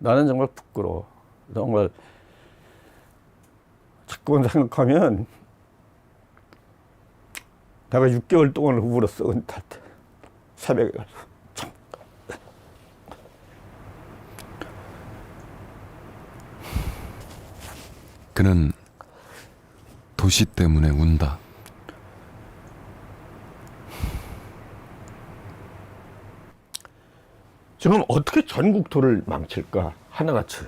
나는 정말 부끄러워. 정말 자꾸만 생각하면 내가 6개월 동안 울었어. 은퇴할 때 새벽에 가서. 참. 그는 도시 때문에 운다. 지금 어떻게 전국토를 망칠까 하나같이.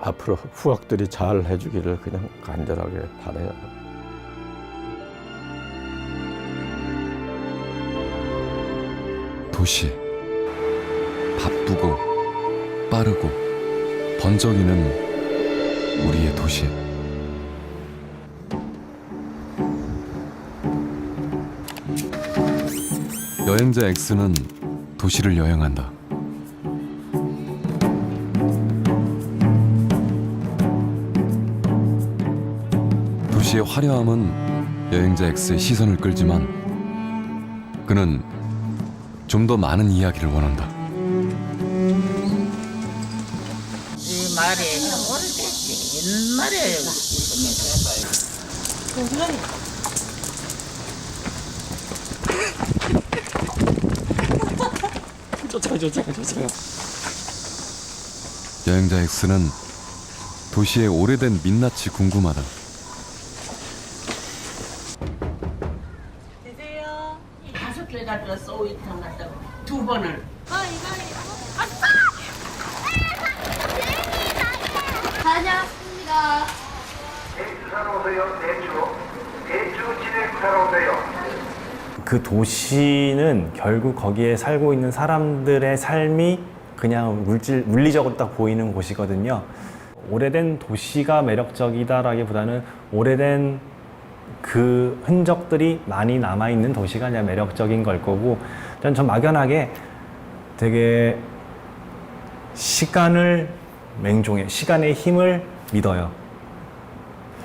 앞으로 후학들이 잘 해주기를 그냥 간절하게 바라요. 도시. 바쁘고 빠르고 번쩍이는 우리의 도시. 여행자 X는 도시를 여행한다. 도시의 화려함은 여행자 X의 시선을 끌지만 그는 좀 더 많은 이야기를 원한다. 이 말이 오래됐지. 옛날에 쫓아가. 여행자 X는 도시의 오래된 민낯이 궁금하다. 드세요. 5개 갖다 쏘이탕 갖다 2번을. 다녀왔습니다. 대추 사러 오세요. 대추 진액 사러 오세요. 그 도시는 결국 거기에 살고 있는 사람들의 삶이 그냥 물리적으로 딱 보이는 곳이거든요. 오래된 도시가 매력적이다라기보다는 오래된 그 흔적들이 많이 남아있는 도시가 그냥 매력적인 걸 거고, 전 막연하게 되게 시간을 맹종해, 시간의 힘을 믿어요.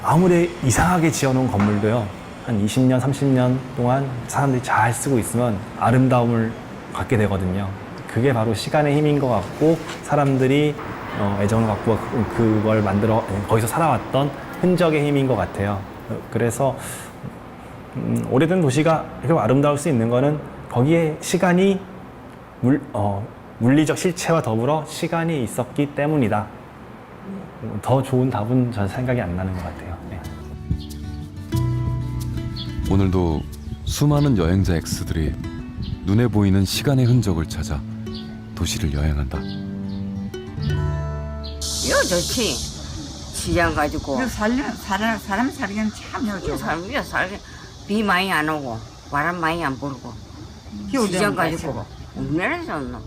아무리 이상하게 지어놓은 건물도요, 한 20년, 30년 동안 사람들이 잘 쓰고 있으면 아름다움을 갖게 되거든요. 그게 바로 시간의 힘인 것 같고, 사람들이 애정을 갖고 그걸 만들어 거기서 살아왔던 흔적의 힘인 것 같아요. 그래서 오래된 도시가 이렇게 아름다울 수 있는 거는 거기에 시간이 물리적 실체와 더불어 시간이 있었기 때문이다. 더 좋은 답은 전 생각이 안 나는 것 같아요. 네. 오늘도 수많은 여행자 X들이 눈에 보이는 시간의 흔적을 찾아 도시를 여행한다. 이거 좋지. 시장 가지고. 사람 살기는 참 이거 살기 비 많이 안 오고 바람 많이 안 불고 시장 가지고 얼마나 좋노.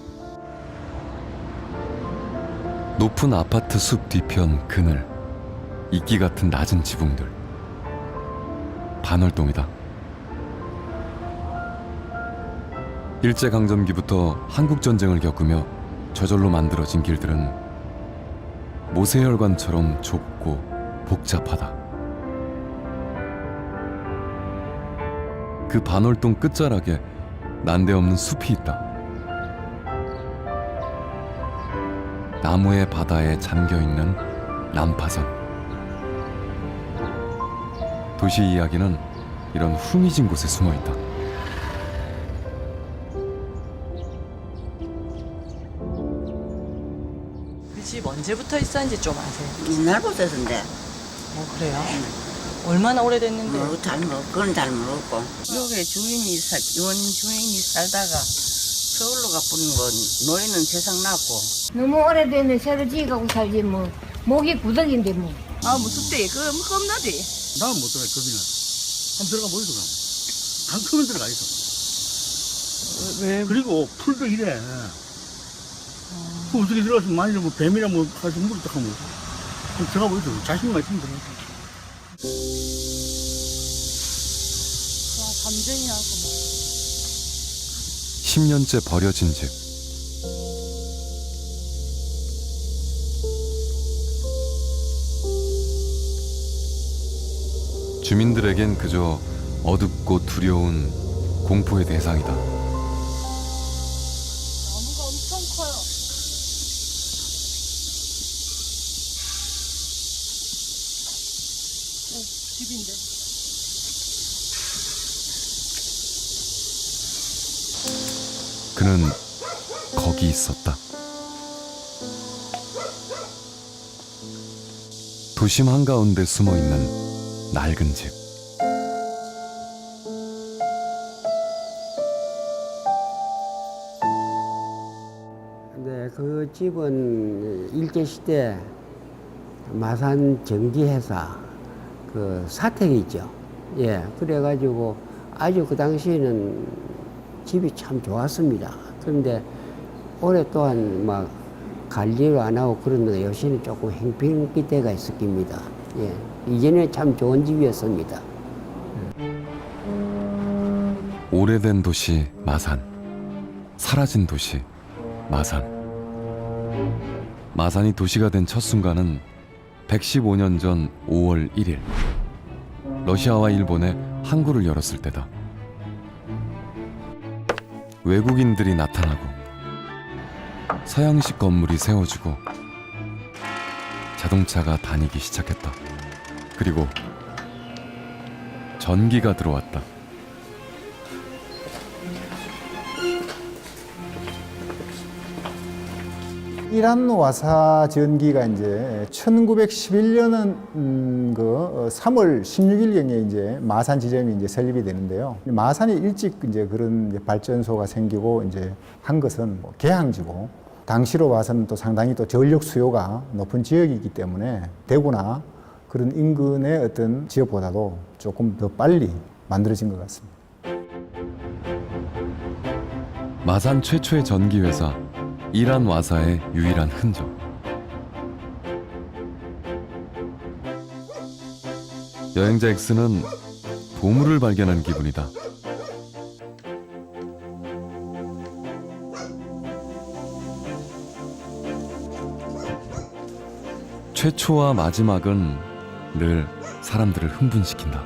높은 아파트 숲 뒤편 그늘, 이끼 같은 낮은 지붕들. 반월동이다. 일제강점기부터 한국전쟁을 겪으며 저절로 만들어진 길들은 모세혈관처럼 좁고 복잡하다. 그 반월동 끝자락에 난데없는 숲이 있다. 나무의 바다에 잠겨있는 난파선. 도시 이야기는 이런 흥미진 곳에 숨어있다. 그 집 언제부터 있었는지 좀 아세요? 옛날부터 있었는데. 그래요? 얼마나 오래됐는데? 그건 잘 모르고. 여기 원주인이 살다가 서울로 가버린 거 노예는 세상 났고. 너무 오래되면 새로 지어가고 살지 뭐. 목이 구덕인데 뭐. 무섭대. 그거 겁나지. 나는 못 들어가, 겁이 나. 한번 들어가 보이소, 그럼. 한 큼은 들어가 있어. 왜? 그리고 풀도 이래. 그 어떻게 들어가서 만일에 뭐 뱀이라 뭐 가서 물을 딱 하면 그럼 들어가 보이소. 자신만 있으면 들어가. 감정이하고 10년째 버려진 집. 주민들에겐 그저 어둡고 두려운 공포의 대상이다. 나무가 엄청 커요. 집인데. 그는 거기 있었다. 도심 한가운데 숨어있는 낡은 집. 네, 그 집은 일제시대 마산 전기회사 그 사택이죠. 예, 그래가지고 아주 그 당시에는 집이 참 좋았습니다. 그런데 오랫동안 막 관리를 안 하고 그러는데 요새는 조금 행평기 때가 있었습니다. 예, 이전에 참 좋은 집이었습니다. 오래된 도시 마산, 사라진 도시 마산. 마산이 도시가 된 첫 순간은 115년 전 5월 1일 러시아와 일본에 항구를 열었을 때다. 외국인들이 나타나고 서양식 건물이 세워지고 자동차가 다니기 시작했다. 그리고 전기가 들어왔다. 이란 와사 전기가 이제 1911년 그 3월 16일경에 이제 마산 지점이 이제 설립이 되는데요. 마산이 일찍 이제 그런 이제 발전소가 생기고 이제 한 것은 뭐 개항지고 당시로 봐서는 또 상당히 또 전력 수요가 높은 지역이기 때문에 대구나 그런 인근의 어떤 지역보다도 조금 더 빨리 만들어진 것 같습니다. 마산 최초의 전기회사 이란 와사의 유일한 흔적. 여행자 X는 보물을 발견한 기분이다. 최초와 마지막은 늘 사람들을 흥분시킨다.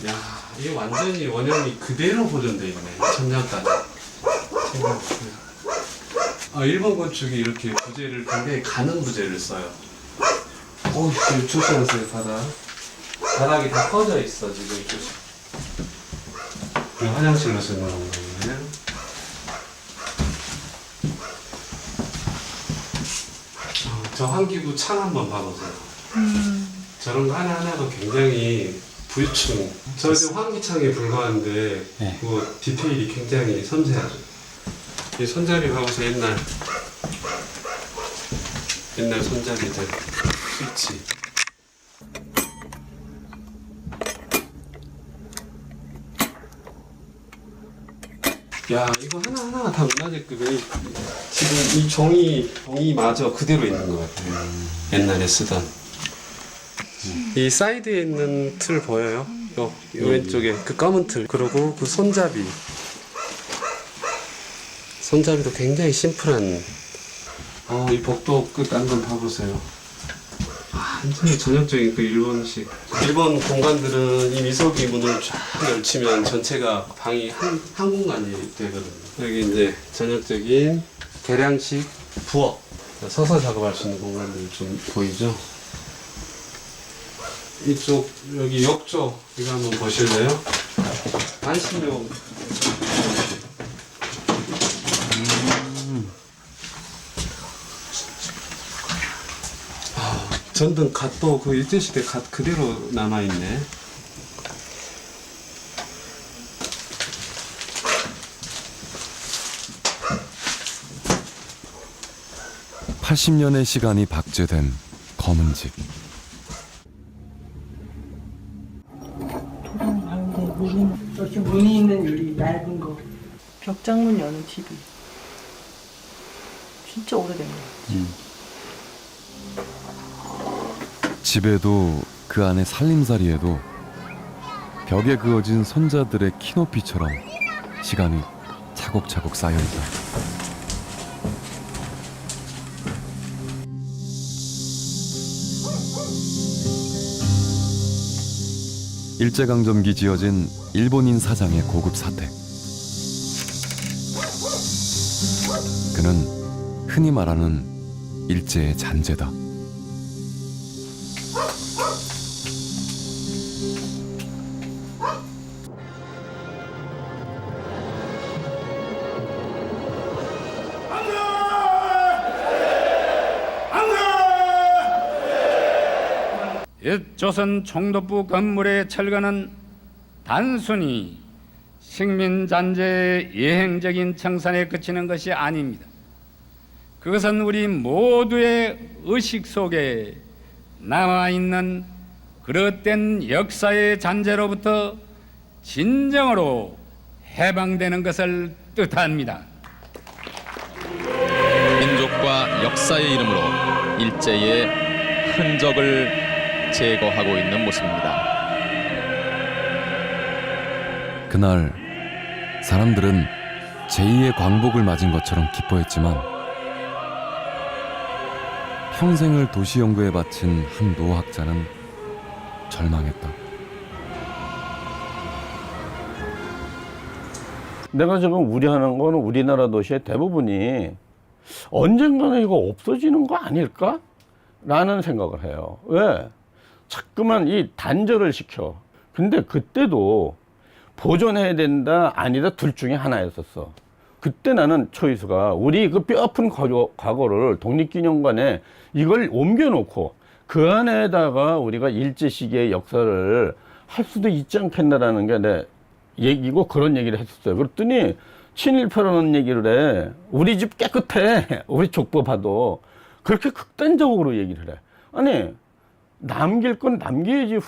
야, 이게 완전히 원형이 그대로 보존돼 있네. 천년까지. 일본 건축이 이렇게 부재를 굉장히 가는 부재를 써요. 오, 지금 조심하세요, 바닥. 바닥이 다 퍼져 있어, 지금. 조심. 화장실로 쓰는 건가요? 저 환기구 창 한번 봐보세요. 저런 거 하나하나가 굉장히 불충. 저 지금 환기창에 불과한데 그 디테일이 굉장히 섬세하죠. 이 손잡이 봐보세요. 옛날 손잡이들 스위치. 야, 이거 하나하나가 다 문화재급이 지금 이 종이마저 그대로 있는 것 같아요. 옛날에 쓰던. 이 사이드에 있는 틀 보여요? 요 왼쪽에 그 검은 틀. 그리고 그 손잡이도 굉장히 심플한. 이 복도 끝 한번 봐보세요. 완전히 전형적인 그 일본식. 일본 공간들은 이 미소기 문을 쫙 열치면 전체가 방이 한 공간이 되거든요. 여기 이제 전형적인 계량식 부엌. 서서 작업할 수 있는 공간들이 좀 보이죠? 이쪽 여기 욕조 이거 한번 보실래요? 안심용. 전등 갓도 그 일제시대 갓 그대로 남아있네. (80년의) 시간이 박제된 검은 집. 이렇게 문이 있는 유리 얇은 거. 벽장문 여는 TV. 진짜 오래된 거. 집에도 그 안에 살림살이에도 벽에 그어진 손자들의 키높이처럼 시간이 차곡차곡 쌓여있다. 일제강점기 지어진 일본인 사장의 고급 사택. 그는 흔히 말하는 일제의 잔재다. 옛 조선 총독부 건물의 철거는 단순히 식민잔재의 예행적인 청산에 그치는 것이 아닙니다. 그것은 우리 모두의 의식 속에 남아있는 그릇된 역사의 잔재로부터 진정으로 해방되는 것을 뜻합니다. 민족과 역사의 이름으로 일제의 흔적을 제거하고 있는 모습입니다. 그날 사람들은 제2의 광복을 맞은 것처럼 기뻐했지만 평생을 도시 연구에 바친 한 노학자는 절망했다. 내가 지금 우려하는 거는 우리나라 도시의 대부분이 언젠가는 이거 없어지는 거 아닐까? 라는 생각을 해요. 왜? 자꾸만 이 단절을 시켜. 근데 그때도 보존해야 된다, 아니다, 둘 중에 하나였었어. 그때 나는 초이스가 우리 그 뼈아픈 과거를 독립기념관에 이걸 옮겨놓고 그 안에다가 우리가 일제 시기의 역사를 할 수도 있지 않겠나라는 게 내 얘기고 그런 얘기를 했었어요. 그랬더니 친일파라는 얘기를 해. 우리 집 깨끗해. 우리 족보 봐도. 그렇게 극단적으로 얘기를 해. 아니, 남길 건 남겨야지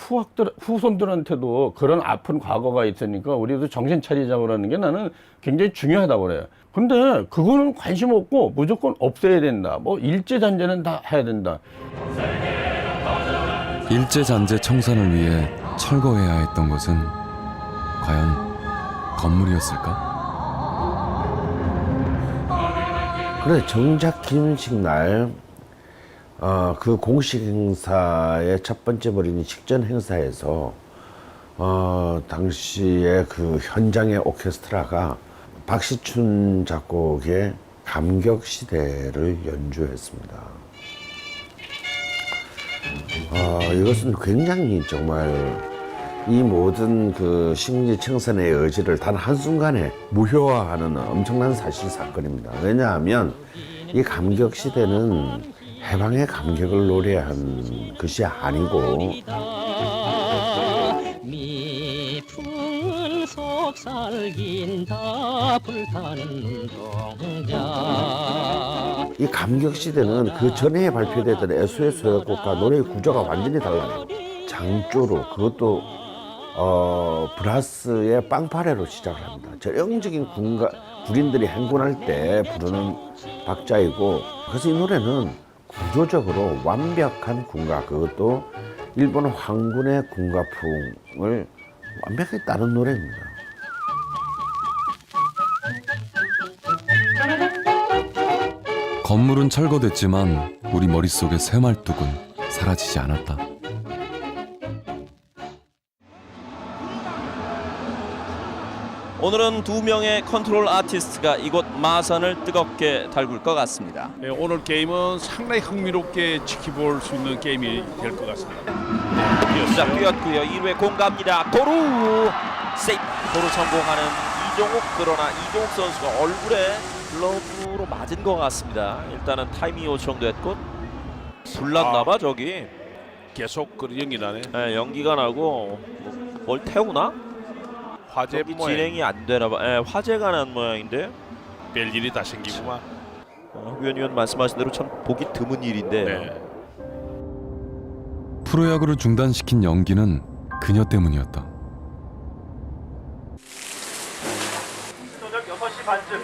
후손들한테도 그런 아픈 과거가 있으니까 우리도 정신 차리자고 그러는 게 나는 굉장히 중요하다고 그래요. 근데 그거는 관심 없고 무조건 없애야 된다. 뭐 일제잔재는 다 해야 된다. 일제잔재 청산을 위해 철거해야 했던 것은 과연 건물이었을까? 그래, 정작 기념식 날 그 공식 행사의 첫 번째 벌인 식전 행사에서 당시에 그 현장의 오케스트라가 박시춘 작곡의 감격시대를 연주했습니다. 이것은 굉장히 정말 이 모든 그 식민지 청산의 의지를 단 한순간에 무효화하는 엄청난 사실 사건입니다. 왜냐하면 이 감격시대는 해방의 감격을 노래한 것이 아니고 미풍은 속살긴다 불타는 동자. 이 감격시대는 그 전에 발표됐던 SOS 소녀꽃과 노래의 구조가 완전히 달라요. 장조로, 그것도 브라스의 빵파레로 시작을 합니다. 전형적인 군인들이 행군할 때 부르는 박자이고, 그래서 이 노래는 구조적으로 완벽한 군가, 그것도 일본 황군의 군가풍을 완벽하게 따른 노래입니다. 건물은 철거됐지만 우리 머릿속의 새말뚝은 사라지지 않았다. 오늘은 두 명의 컨트롤 아티스트가 이곳 마산을 뜨겁게 달굴 것 같습니다. 네, 오늘 게임은 상당히 흥미롭게 지켜볼 수 있는 게임이 될 것 같습니다. 자, 뛰었고요. 1루에 공 갑니다. 도루! 세이프! 도루 성공하는 이종욱. 그러나 이종욱 선수가 얼굴에 글러브로 맞은 것 같습니다. 일단은 타이밍 요청도 했고 불났나 봐 저기. 계속 그 연기 나네. 네, 연기가 나고 뭘 태우나? 화재 모양. 진행이 안 되나 봐. 네, 화재가 난 모양인데. 별일이 다 생기구만. 위원 말씀하신 대로 참 보기 드문 일인데. 네. 프로야구를 중단시킨 연기는 그녀 때문이었다. 저녁 6시 반쯤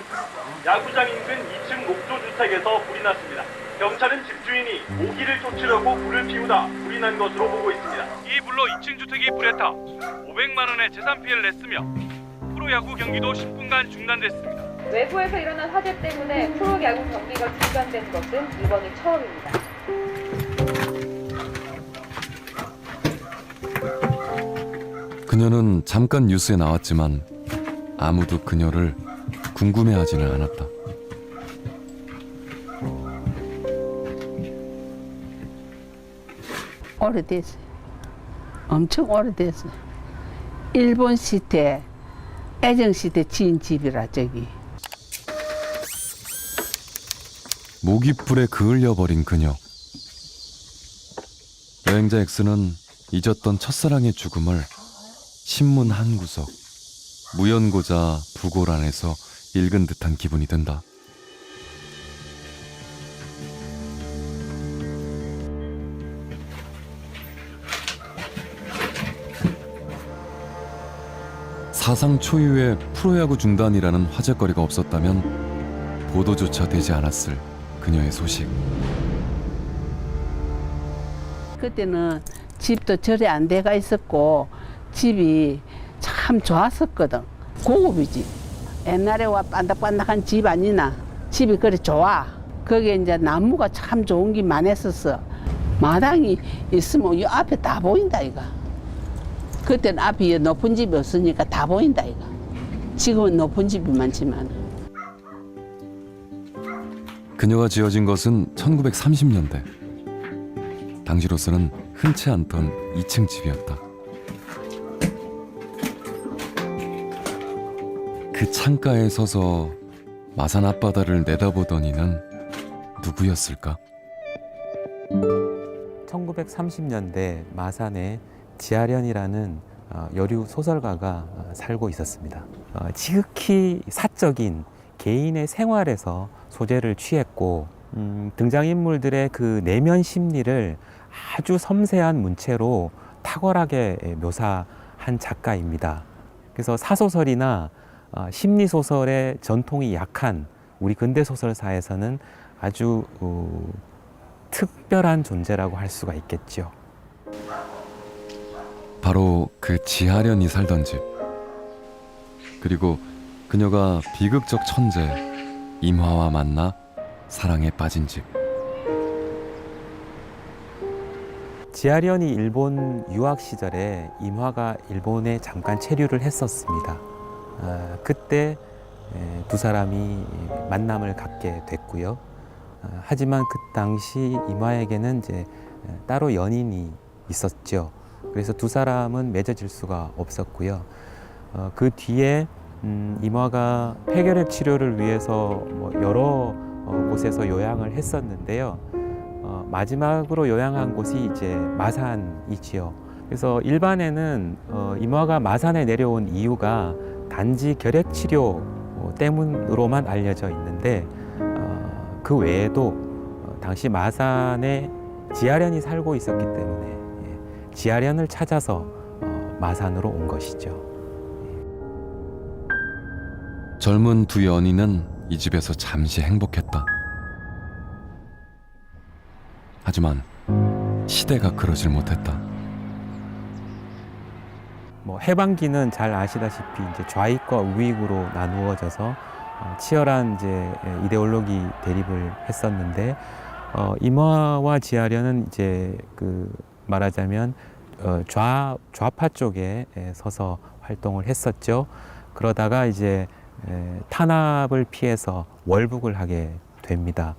야구장 인근 2층 목조 주택에서 불이 났습니다. 경찰은 집주인이 모기를 쫓으려고 불을 피우다 불이 부인한 것으로 보고 있습니다. 이 불로 2층 주택이 불에 타 500만 원의 재산 피해를 냈으며 프로야구 경기도 10분간 중단됐습니다. 외부에서 일어난 화재 때문에 프로야구 경기가 중단된 것은 이번이 처음입니다. 그녀는 잠깐 뉴스에 나왔지만 아무도 그녀를 궁금해하지는 않았다. 오래됐어요. 엄청 오래됐어요. 일본 시대, 애정 시대 지은 집이라 저기. 모깃불에 그을려버린 그녀. 여행자 X는 잊었던 첫사랑의 죽음을 신문 한 구석, 무연고자 부고란에서 읽은 듯한 기분이 든다. 사상 초유의 프로야구 중단이라는 화제거리가 없었다면 보도조차 되지 않았을 그녀의 소식. 그때는 집도 절에 안 돼가 있었고 집이 참 좋았었거든. 고급이지. 옛날에 와 반닥반닥한 집 아니나 집이 그래 좋아. 거기에 이제 나무가 참 좋은 게 많았었어. 마당이 있으면 이 앞에 다 보인다 이거. 그때는 앞이 높은 집이 없으니까 다 보인다 이거. 지금은 높은 집이 많지만. 그녀가 지어진 것은 1930년대. 당시로서는 흔치 않던 2층 집이었다. 그 창가에 서서 마산 앞바다를 내다보던 이는 누구였을까? 1930년대 마산에 지하련이라는 여류 소설가가 살고 있었습니다. 지극히 사적인 개인의 생활에서 소재를 취했고 등장인물들의 그 내면 심리를 아주 섬세한 문체로 탁월하게 묘사한 작가입니다. 그래서 사소설이나 심리소설의 전통이 약한 우리 근대소설사에서는 아주 특별한 존재라고 할 수가 있겠죠. 바로 그 지하련이 살던 집. 그리고 그녀가 비극적 천재 임화와 만나 사랑에 빠진 집. 지하련이 일본 유학 시절에 임화가 일본에 잠깐 체류를 했었습니다. 그때 두 사람이 만남을 갖게 됐고요. 하지만 그 당시 임화에게는 이제 따로 연인이 있었죠. 그래서 두 사람은 맺어질 수가 없었고요. 그 뒤에 임화가 폐결핵 치료를 위해서 여러 곳에서 요양을 했었는데요. 마지막으로 요양한 곳이 이제 마산이지요. 그래서 일반에는 임화가 마산에 내려온 이유가 단지 결핵 치료 때문으로만 알려져 있는데 그 외에도 당시 마산에 지하련이 살고 있었기 때문에 지하련을 찾아서 마산으로 온 것이죠. 젊은 두 연인은 이 집에서 잠시 행복했다. 하지만 시대가 그러질 못했다. 해방기는 잘 아시다시피 이제 좌익과 우익으로 나누어져서 치열한 이제 이데올로기 대립을 했었는데 임화와 지하련은 이제 말하자면 좌파 쪽에 서서 활동을 했었죠. 그러다가 이제 탄압을 피해서 월북을 하게 됩니다.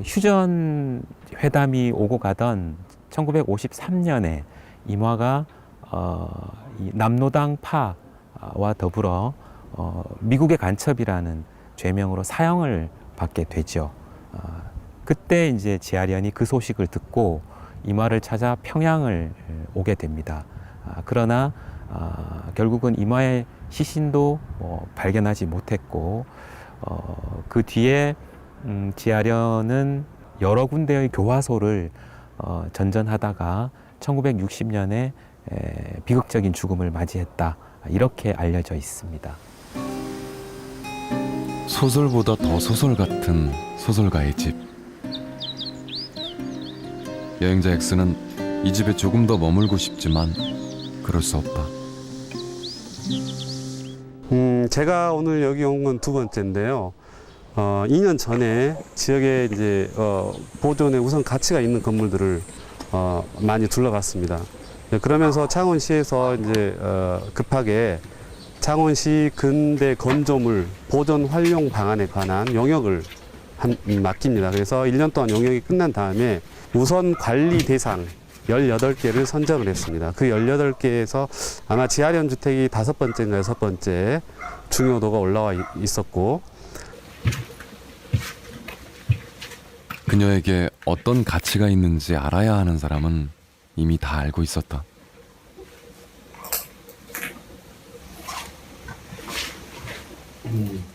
휴전 회담이 오고 가던 1953년에 임화가 이 남노당파와 더불어 미국의 간첩이라는 죄명으로 사형을 받게 되죠. 그때 이제 지하련이 그 소식을 듣고 임화를 찾아 평양을 오게 됩니다. 그러나 결국은 임화의 시신도 발견하지 못했고 그 뒤에 지하련은 여러 군데의 교화소를 전전하다가 1960년에 비극적인 죽음을 맞이했다. 이렇게 알려져 있습니다. 소설보다 더 소설 같은 소설가의 집. 여행자 X는 이 집에 조금 더 머물고 싶지만 그럴 수 없다. 제가 오늘 여기 온 건 두 번째인데요. 2년 전에 지역에 이제 보존에 우선 가치가 있는 건물들을 많이 둘러봤습니다. 네, 그러면서 창원시에서 이제 급하게 창원시 근대 건조물 보존 활용 방안에 관한 용역을 맡깁니다. 그래서 1년 동안 용역이 끝난 다음에 우선 관리 대상 18개를 선정을 했습니다. 그 18개에서 아마 지하련 주택이 5번째인가 6번째 중요도가 올라와 있었고, 그녀에게 어떤 가치가 있는지 알아야 하는 사람은 이미 다 알고 있었다.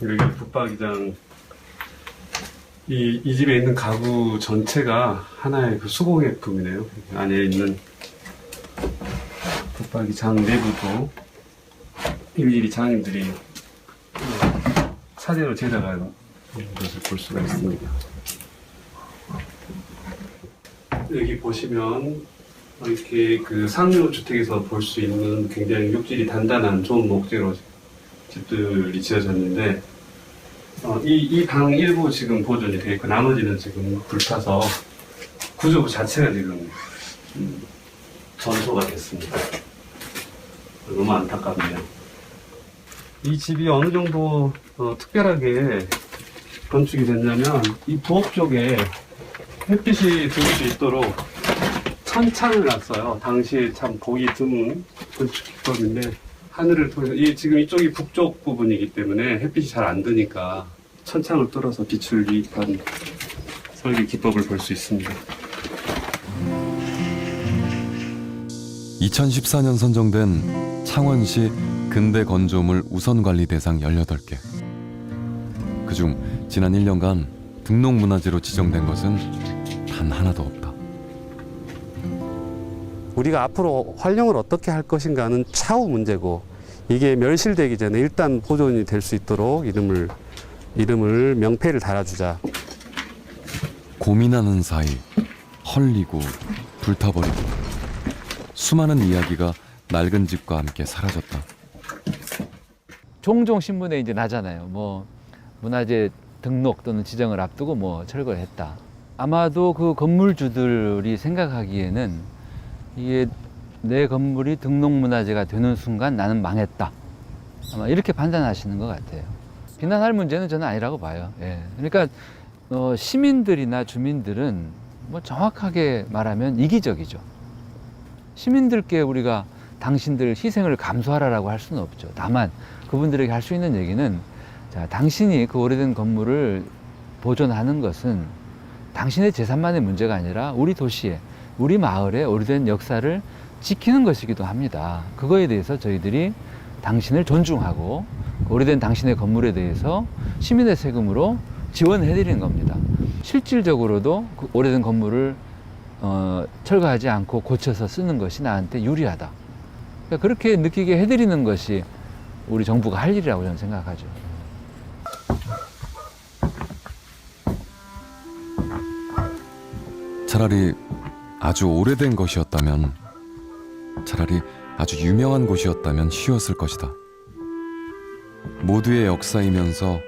여기 붙박이장, 이 집에 있는 가구 전체가 하나의 그 수공예품이네요. 안에 있는 붙박이장 내부도 일일이 장인들이 사제로 제작한 것을 볼 수가 있습니다. 여기 보시면 이렇게 그 상류주택에서 볼 수 있는 굉장히 육질이 단단한 좋은 목재로 집들이 지어졌는데, 이 방 일부 지금 보존이 되어 있고 나머지는 지금 불타서 구조부 자체가 지금 전소가 됐습니다. 너무 안타깝네요. 이 집이 어느 정도 특별하게 건축이 됐냐면, 이 부엌 쪽에 햇빛이 들어올 수 있도록 천창을 놨어요. 당시에 참 보기 드문 건축 기법인데, 하늘을 통해서, 지금 이쪽이 북쪽 부분이기 때문에 햇빛이 잘 안 드니까 천창을 뚫어서 빛을 유입한 설계 기법을 볼 수 있습니다. 2014년 선정된 창원시 근대 건조물 우선 관리 대상 18개. 그중 지난 1년간 등록문화재로 지정된 것은 단 하나도 없다. 우리가 앞으로 활용을 어떻게 할 것인가는 차후 문제고, 이게 멸실되기 전에 일단 보존이 될 수 있도록 이름을 명패를 달아주자. 고민하는 사이 헐리고 불타버리고 수많은 이야기가 낡은 집과 함께 사라졌다. 종종 신문에 이제 나잖아요. 뭐 문화재 등록 또는 지정을 앞두고 뭐 철거를 했다. 아마도 그 건물주들이 생각하기에는 이게 내 건물이 등록문화재가 되는 순간 나는 망했다. 아마 이렇게 판단하시는 것 같아요. 비난할 문제는 저는 아니라고 봐요. 예. 그러니까 시민들이나 주민들은 뭐 정확하게 말하면 이기적이죠. 시민들께 우리가 당신들 희생을 감수하라라고 할 수는 없죠. 다만 그분들에게 할 수 있는 얘기는, 자, 당신이 그 오래된 건물을 보존하는 것은 당신의 재산만의 문제가 아니라 우리 도시에, 우리 마을의 오래된 역사를 지키는 것이기도 합니다. 그거에 대해서 저희들이 당신을 존중하고 오래된 당신의 건물에 대해서 시민의 세금으로 지원해드리는 겁니다. 실질적으로도 그 오래된 건물을 철거하지 않고 고쳐서 쓰는 것이 나한테 유리하다. 그러니까 그렇게 느끼게 해드리는 것이 우리 정부가 할 일이라고 저는 생각하죠. 차라리 아주 오래된 것이었다면, 차라리 아주 유명한 곳이었다면 쉬웠을 것이다. 모두의 역사이면서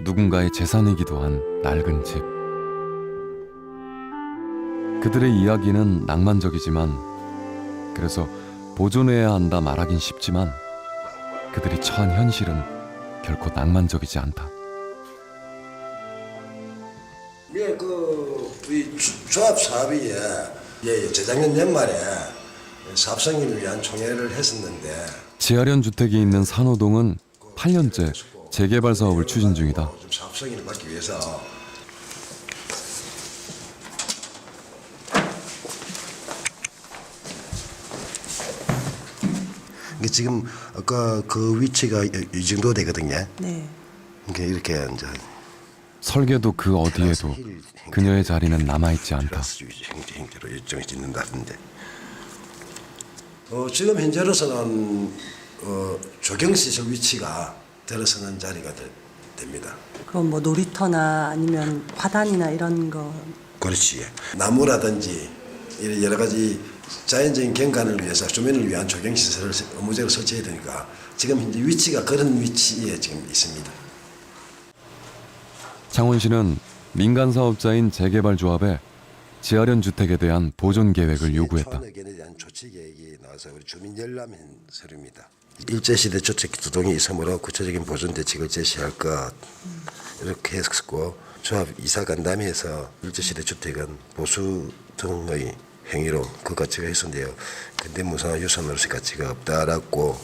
누군가의 재산이기도 한 낡은 집. 그들의 이야기는 낭만적이지만, 그래서 보존해야 한다 말하긴 쉽지만 그들이 처한 현실은 결코 낭만적이지 않다. 예, 우리 조합 사업이 재작년 연말에 사업성립을 위한 총회를 했었는데, 지하련 주택이 있는 산호동은 8년째 재개발 사업을 추진 중이다. 사업성립을 받기 위해서 지금 그 위치가 이 정도 되거든요. 네. 이렇게 이제 설계도 그 어디에도 그녀의 자리는 남아있지 않다. 행제로 일정이 짓는다던데. 지금 현재로서는 조경시설 위치가 들어서는 자리가 됩니다. 그럼 뭐 놀이터나 아니면 화단이나 이런 거? 그렇지. 나무라든지 여러 가지 자연적인 경관을 위해서 조면을 위한 조경시설을 의무적으로 설치해야 되니까 지금 현재 위치가 그런 위치에 지금 있습니다. 창원시는 민간 사업자인 재개발조합에 지하련 주택에 대한 보존 계획을 요구했다. 초안의견에 대한 조치 계획이 나와서 우리 주민 열람인 서류입니다. 일제시대 주택 두 동이 있으므로 구체적인 보존 대책을 제시할 것 이렇게 했었고 조합 이사 간담회에서 일제시대 주택은 보수 등의 행위로 그 가치가 훼손되어 근대무상화 유산으로서의 가치가 없다라고.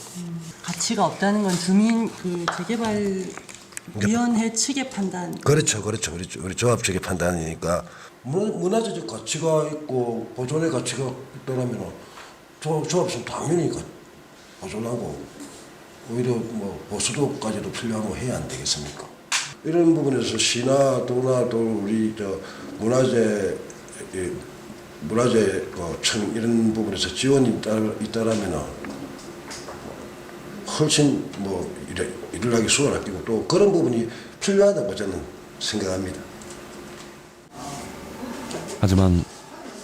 가치가 없다는 건 주민 그 재개발 위원회 측의 판단. 그렇죠. 우리 조합 측의 판단이니까 문화재적 가치가 있고 보존의 가치가 있다면 조합은 당연히 보존하고 오히려 뭐 보수도까지도 필요하고 해야 안 되겠습니까? 이런 부분에서 시나 도나 또 우리 저 문화재청 이런 부분에서 지원이 있다라면 훨씬 뭐 일을 하기 수월하고 또 그런 부분이 필요하다고 저는 생각합니다. 하지만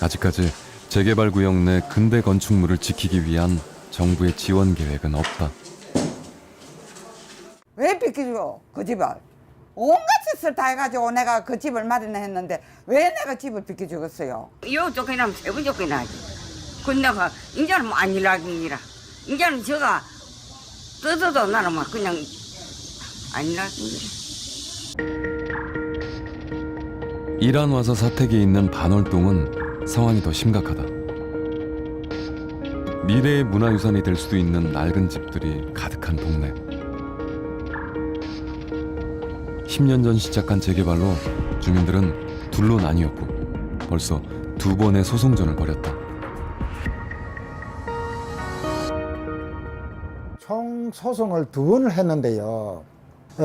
아직까지 재개발 구역 내 근대 건축물을 지키기 위한 정부의 지원 계획은 없다. 왜 비켜줘 그 집을? 온갖 짓을 다 해가지고 내가 그 집을 마련했는데 왜 내가 집을 비켜주겠어요? 요 쫓겨나면 세번 쫓겨나지. 근데가 이제는 뭐 안 일하기라. 이제는 제가 뜯어도 나는 막 그냥 안 일하기라. 이란 와서 사택에 있는 반월동은 상황이 더 심각하다. 미래의 문화유산이 될 수도 있는 낡은 집들이 가득한 동네. 10년 전 시작한 재개발로 주민들은 둘로 나뉘었고 벌써 2번의 소송전을 벌였다. 총 소송을 2번을 했는데요.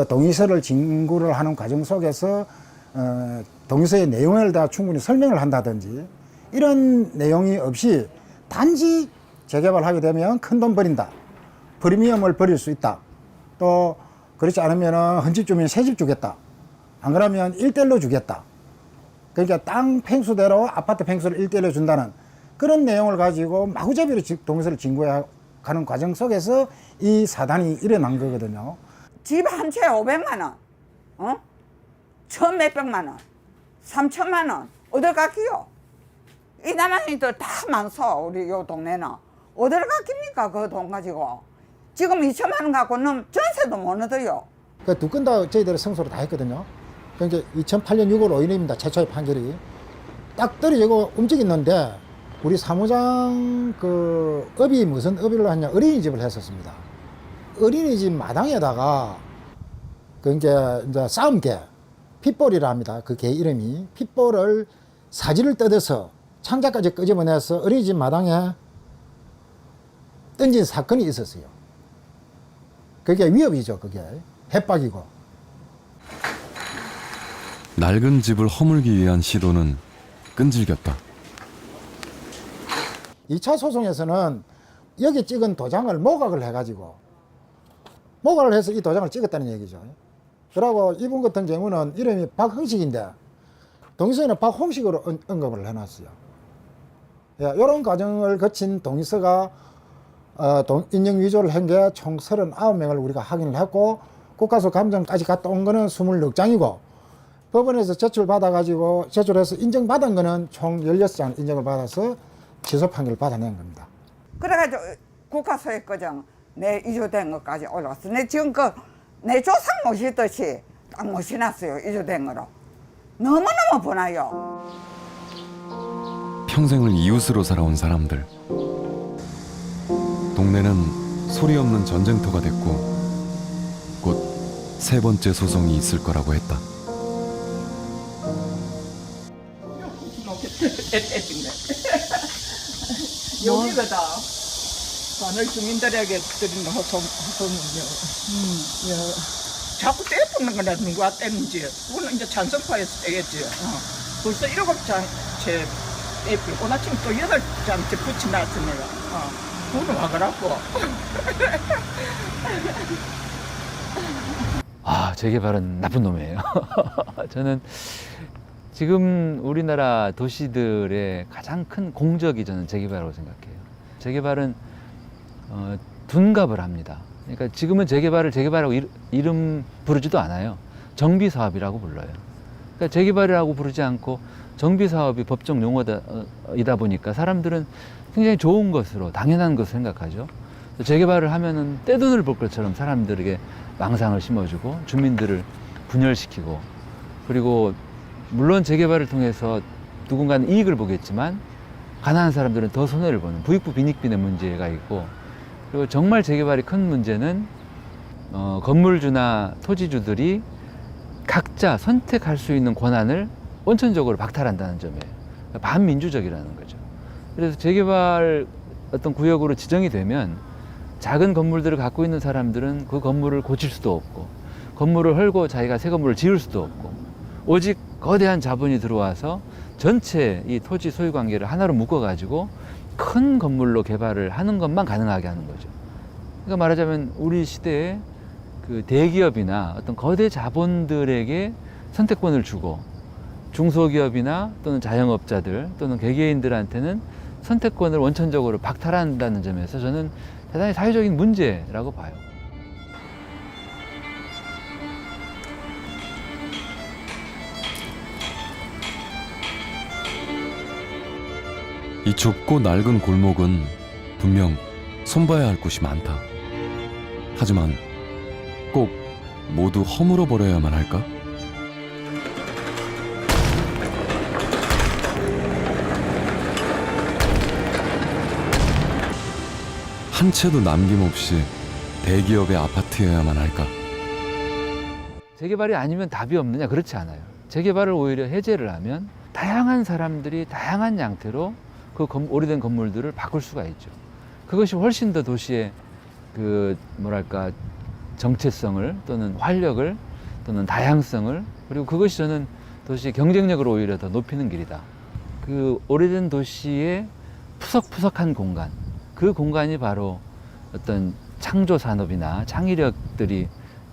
동의서를 진구를 하는 과정 속에서 동의서의 내용을 다 충분히 설명을 한다든지 이런 내용이 없이 단지 재개발하게 되면 큰돈 버린다. 프리미엄을 버릴 수 있다. 또 그렇지 않으면 헌집 주민 새집 주겠다. 안 그러면 1대1로 주겠다. 그러니까 땅 팽수대로 아파트 팽수를 1대1로 준다는 그런 내용을 가지고 마구잡이로 동의서를 진구해 가는 과정 속에서 이 사단이 일어난 거거든요. 집 한 채에 500만 원, 1,몇백만 원, 3천만 원, 어딜 깎이요? 이 남한이들 다 많소, 우리 요 동네는. 어딜 깎입니까, 그 돈 가지고? 지금 2천만 원 갖고는 전세도 못 얻어요. 그 2건 다 저희들이 승소를 다 했거든요. 그러니까 2008년 6월 5일입니다. 최초의 판결이. 딱 떨어지고 움직였는데 우리 사무장 그 업이 무슨 업을 하냐 어린이집을 했었습니다. 어린이집 마당에다가 그러니까 이제 싸움개 핏볼이라 합니다. 그 개 이름이 핏볼을 사지를 뜯어서 창자까지 끄집어내서 어린이집 마당에 던진 사건이 있었어요. 그게 위협이죠. 그게 협박이고. 낡은 집을 허물기 위한 시도는 끈질겼다. 2차 소송에서는 여기 찍은 도장을 모각을 해가지고 모각을 해서 이 도장을 찍었다는 얘기죠. 그러고 이분 같은 경우는 이름이 박흥식인데 동의서에는 박홍식으로 언급을 해놨어요. 이런 과정을 거친 동의서가 인정 위조를 한 게 총 39명을 우리가 확인을 했고 국가수 감정까지 갔다 온 거는 26장이고 법원에서 제출해서 인정받은 거는 총 16장 인정을 받아서 취소 판결을 받아낸 겁니다. 그래가지고 국가소액 거정 내 이주된 것까지 올라왔어. 내 지금 내 조상 모시듯이 딱 모시놨어요. 이주된 거로. 너무너무 분해요. 평생을 이웃으로 살아온 사람들. 동네는 소리 없는 전쟁터가 됐고 곧 3번째 소송이 있을 거라고 했다. 여기가 반을 주민들에게 드리는 호소문요. 자꾸 떼붙는 거나 누가 떼는지 그거는 이제 찬성파에서 떼겠지. 벌써 7장째 떼뿌리고 나 지금 또 8장째 붙여놨으니까 그거는 와그라고. 아, 재개발은 나쁜 놈이에요. 저는 지금 우리나라 도시들의 가장 큰 공적이 저는 재개발이라고 생각해요. 재개발은 둔갑을 합니다. 그러니까 지금은 재개발이라고 이름 부르지도 않아요. 정비사업이라고 불러요. 그러니까 재개발이라고 부르지 않고 정비사업이 법적 용어이다 보니까 사람들은 굉장히 좋은 것으로 당연한 것을 생각하죠. 재개발을 하면은 떼돈을 벌 것처럼 사람들에게 망상을 심어주고 주민들을 분열시키고, 그리고 물론 재개발을 통해서 누군가는 이익을 보겠지만 가난한 사람들은 더 손해를 보는 부익부 빈익빈의 문제가 있고, 그리고 정말 재개발이 큰 문제는 건물주나 토지주들이 각자 선택할 수 있는 권한을 원천적으로 박탈한다는 점이에요. 반민주적이라는 거죠. 그래서 재개발 어떤 구역으로 지정이 되면 작은 건물들을 갖고 있는 사람들은 그 건물을 고칠 수도 없고, 건물을 헐고 자기가 새 건물을 지을 수도 없고, 오직 거대한 자본이 들어와서 전체 이 토지 소유 관계를 하나로 묶어가지고 큰 건물로 개발을 하는 것만 가능하게 하는 거죠. 그러니까 말하자면 우리 시대에 그 대기업이나 어떤 거대 자본들에게 선택권을 주고 중소기업이나 또는 자영업자들 또는 개개인들한테는 선택권을 원천적으로 박탈한다는 점에서 저는 대단히 사회적인 문제라고 봐요. 이 좁고 낡은 골목은 분명 손봐야 할 곳이 많다. 하지만 꼭 모두 허물어 버려야만 할까? 한 채도 남김없이 대기업의 아파트여야만 할까? 재개발이 아니면 답이 없느냐? 그렇지 않아요. 재개발을 오히려 해제를 하면 다양한 사람들이 다양한 양태로 그 오래된 건물들을 바꿀 수가 있죠. 그것이 훨씬 더 도시의 그 뭐랄까 정체성을 또는 활력을 또는 다양성을, 그리고 그것이 저는 도시의 경쟁력을 오히려 더 높이는 길이다. 그 오래된 도시의 푸석푸석한 공간, 그 공간이 바로 어떤 창조 산업이나 창의력들이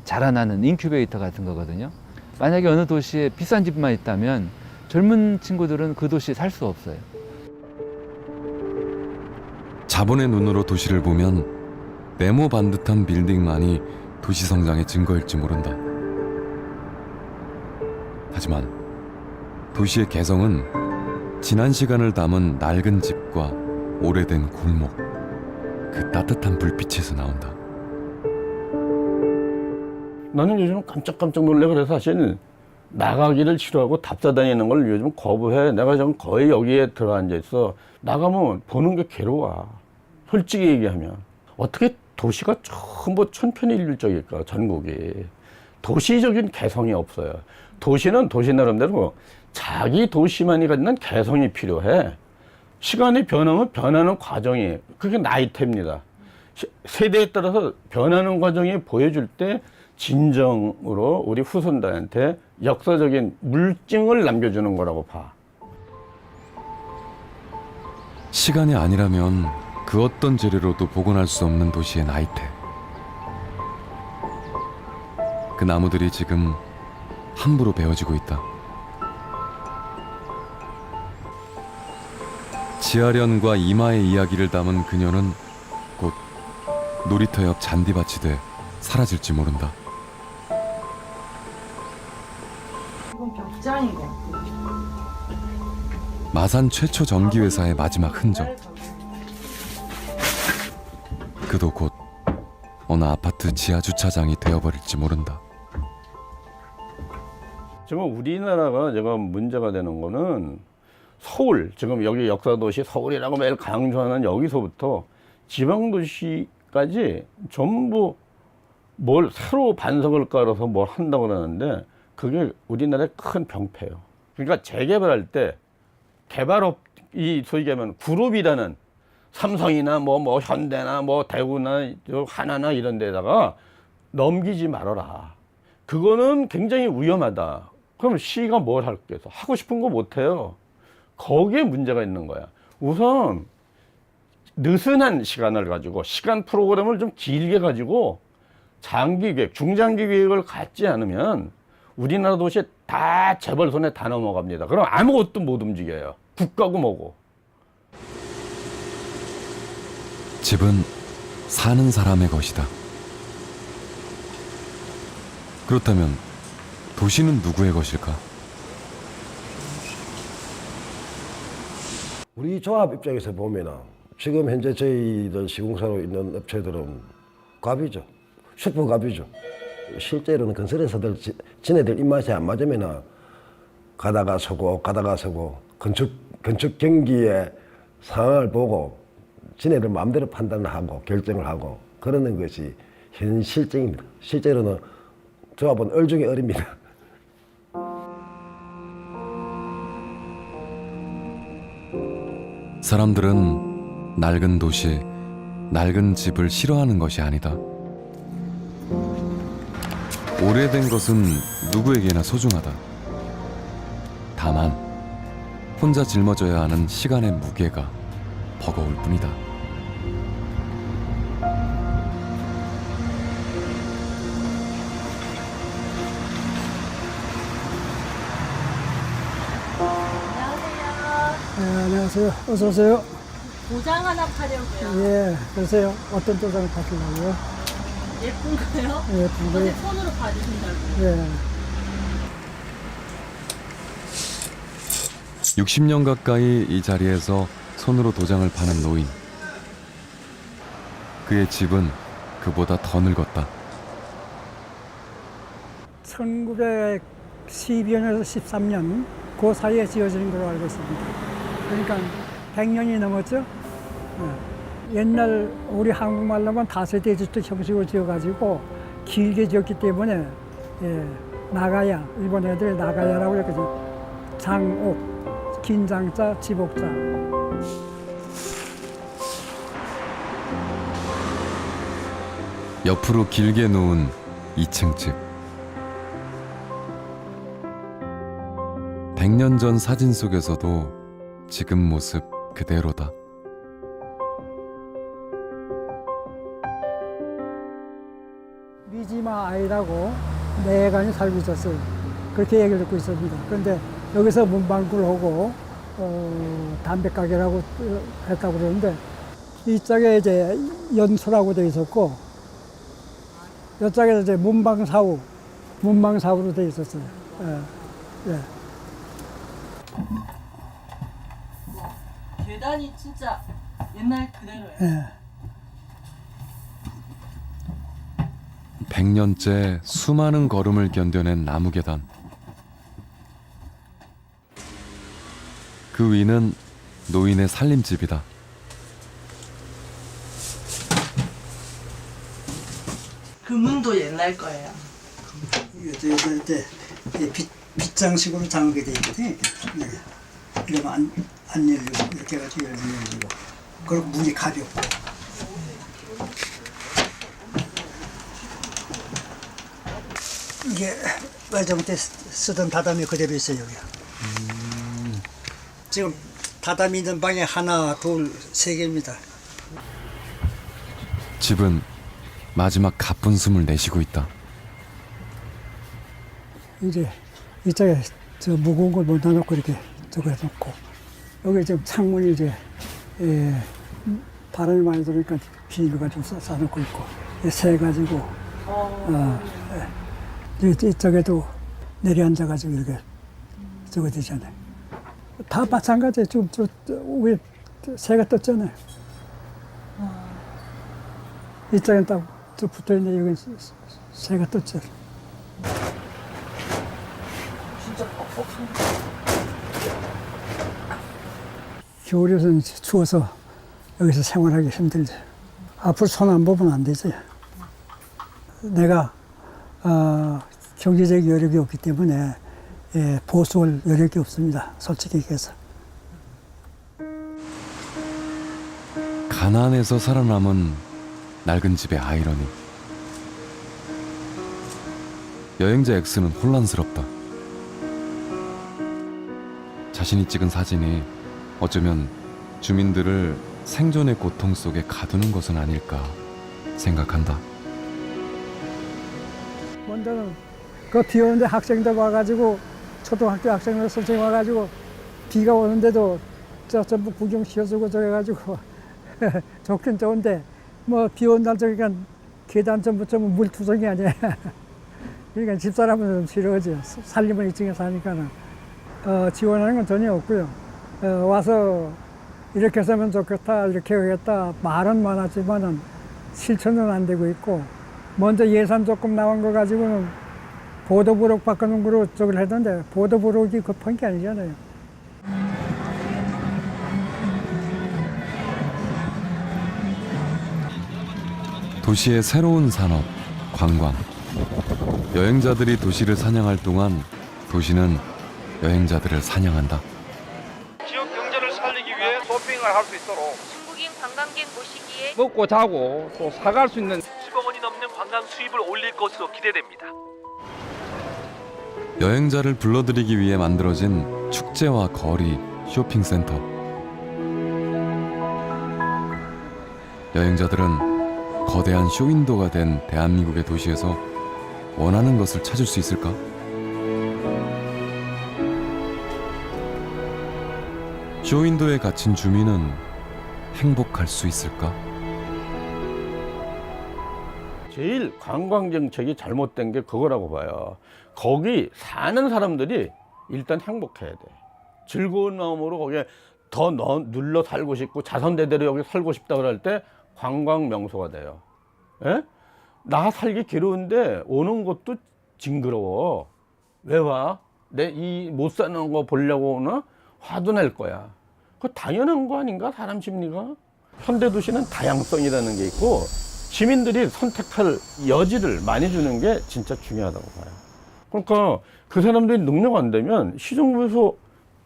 자라나는 인큐베이터 같은 거거든요. 만약에 어느 도시에 비싼 집만 있다면 젊은 친구들은 그 도시에 살 수 없어요. 자본의 눈으로 도시를 보면 네모 반듯한 빌딩만이 도시 성장의 증거일지 모른다. 하지만 도시의 개성은 지난 시간을 담은 낡은 집과 오래된 골목, 그 따뜻한 불빛에서 나온다. 나는 요즘 깜짝깜짝 놀래. 그래서 사실 나가기를 싫어하고 답사 다니는 걸 요즘 거부해. 내가 지금 거의 여기에 들어앉아 있어. 나가면 보는 게 괴로워. 솔직히 얘기하면 어떻게 도시가 전부 천편일률적일까? 전국이 도시적인 개성이 없어요. 도시는 도시 나름대로 자기 도시만이 갖는 개성이 필요해. 시간이 변하면 변하는 과정이, 그게 나이테입니다. 세대에 따라서 변하는 과정이 보여줄 때 진정으로 우리 후손들한테 역사적인 물증을 남겨주는 거라고 봐. 시간이 아니라면 그 어떤 재료로도 복원할 수 없는 도시의 나이테. 그 나무들이 지금 함부로 베어지고 있다. 지하련과 이마의 이야기를 담은 그녀는 곧 놀이터 옆 잔디밭이 돼 사라질지 모른다. 이건 벽장인 것 같아요. 마산 최초 전기회사의 마지막 흔적. 그도 곧 어느 아파트 지하 주차장이 되어버릴지 모른다. 지금 우리나라가 제가 문제가 되는 거는 서울, 지금 여기 역사도시 서울이라고 매일 강조하는 여기서부터 지방도시까지 전부 뭘 새로 반석을 깔아서 뭘 한다고 그러는데 그게 우리나라의 큰 병폐예요. 그러니까 재개발할 때 개발업이 소위 얘기하면 그룹이라는 삼성이나 뭐 현대나 뭐 대구나 하나나 이런 데다가 넘기지 말아라. 그거는 굉장히 위험하다. 그럼 시가 뭘 할겠어? 하고 싶은 거 못해요. 거기에 문제가 있는 거야. 우선 느슨한 시간을 가지고 시간 프로그램을 좀 길게 가지고 장기 계획, 중장기 계획을 갖지 않으면 우리나라 도시의 다 재벌 손에 다 넘어갑니다. 그럼 아무것도 못 움직여요. 국가고 뭐고. 집은 사는 사람의 것이다. 그렇다면 도시는 누구의 것일까? 우리 조합 입장에서 보면은 지금 현재 저희들 시공사로 있는 업체들은 갑이죠. 슈퍼갑이죠. 실제로는 건설회사들 지네들 입맛에 안 맞으면 가다가 서고 건축 경기의 상황을 보고 지네들 마음대로 판단을 하고 결정을 하고 그러는 것이 현실적입니다. 실제로는 조합은 얼중에 어립니다. 사람들은 낡은 도시, 낡은 집을 싫어하는 것이 아니다. 오래된 것은 누구에게나 소중하다. 다만 혼자 짊어져야 하는 시간의 무게가 버거울 뿐이다. 네, 안녕하세요. 어서 오세요. 도장 하나 파려고요. 예, 그러세요. 어떤 도장을 파시려고요? 예쁜 거요? 예쁜 거요. 어제 손으로 봐주신다고요. 예. 60년 가까이 이 자리에서 손으로 도장을 파는 노인. 그의 집은 그보다 더 늙었다. 1912년에서 13년 그 사이에 지어진 걸로 알고 있습니다. 그러니까 100년이 넘었죠. 예. 옛날 우리 한국말로만 다세대 주택 형식으로 지어가지고 길게 지었기 때문에 예, 나가야, 일본 애들이 나가야라고 그랬거든요. 장옥, 긴 장자, 지복자. 옆으로 길게 놓은 2층 집. 100년 전 사진 속에서도 지금 모습 그대로다. 미지마 아이라고 내간이 살고 있었어요. 그렇게 얘기를 듣고 있습니다. 그런데 여기서 문방구를 하고 담배 가게라고 했다고 그러는데 이쪽에 이제 연수라고 되어 있었고 이쪽에 이제 문방사우로 되어 있었어요. 예. 예. 계단이 진짜 옛날 그대로예요. 예. 100년째 수많은 걸음을 견뎌낸 나무 계단. 그 위는 노인의 살림집이다. 그 문도 옛날 거예요. 옛날 때 빗장식으로 잠그게 돼 있거든요. 이러면 안 열리고 이렇게 해가지고 열리고 그리고 문이 가볍고. 이게 외정 때 쓰던 다다미 그대로 있어요 여기. 지금 다다미 있는 방에 하나, 둘, 세 개입니다. 집은 마지막 가쁜 숨을 내쉬고 있다. 이제 이쪽에 저 무거운 걸 못 놔놓고 이렇게 저거 해놓고 여기 지금 창문이 이제 바람이 많이 들으니까 비닐 가지고 싸놓고 있고 새 가지고 이쪽에도 내려앉아가지고 이렇게 저거 되잖아요. 다 마찬가지예요. 지금 저 위에 새가 떴잖아요. 이쪽엔 딱 저 붙어있는데 여기 새가 떴죠. 진짜 뻑뻑한데. 겨울에는 추워서 여기서 생활하기 힘들죠. 앞으로 손 안 보면 안 되죠. 내가 경제적 여력이 없기 때문에 보수할 여력이 없습니다. 솔직히 얘기해서. 가난에서 살아남은 낡은 집의 아이러니. 여행자 X는 혼란스럽다. 자신이 찍은 사진이 어쩌면 주민들을 생존의 고통 속에 가두는 것은 아닐까 생각한다. 먼저는 그 비 오는데 학생들 와가지고 초등학교 학생으로 선생님 와가지고 비가 오는데도 전부 구경 시켜주고 저래가지고 좋긴 좋은데 뭐 비 온 날 저기가 계단 전부터 물투성이 아니야. 그러니까 집사람은 좀 싫어하지. 살림을 2층에 사니까는 지원하는 건 전혀 없고요. 와서 이렇게 하면 좋겠다, 이렇게 하겠다 말은 많았지만은 실천은 안 되고 있고, 먼저 예산 조금 나온 거 가지고는 보도부록 바꾸는 거로 저걸 했는데 보도부록이 급한 게 아니잖아요. 도시의 새로운 산업, 관광. 여행자들이 도시를 사냥할 동안 도시는 여행자들을 사냥한다. 지역 경제를 살리기 위해 쇼핑을 할 수 있도록 중국인 관광객 모시기에 먹고 자고 또 사갈 수 있는 10억 원이 넘는 관광 수입을 올릴 것으로 기대됩니다. 여행자를 불러들이기 위해 만들어진 축제와 거리, 쇼핑센터. 여행자들은 거대한 쇼윈도가 된 대한민국의 도시에서 원하는 것을 찾을 수 있을까? 쇼윈도에 갇힌 주민은 행복할 수 있을까? 제일 관광 정책이 잘못된 게 그거라고 봐요. 거기 사는 사람들이 일단 행복해야 돼. 즐거운 마음으로 거기에 더 눌러 살고 싶고 자선대대로 여기 살고 싶다 그럴 때 관광 명소가 돼요. 예? 나 살기 괴로운데 오는 것도 징그러워. 왜 와? 내 이 못 사는 거 보려고 오나? 화도 낼 거야. 그거 당연한 거 아닌가? 사람 심리가? 현대도시는 다양성이라는 게 있고 시민들이 선택할 여지를 많이 주는 게 진짜 중요하다고 봐요. 그러니까 그 사람들이 능력 안 되면 시정부에서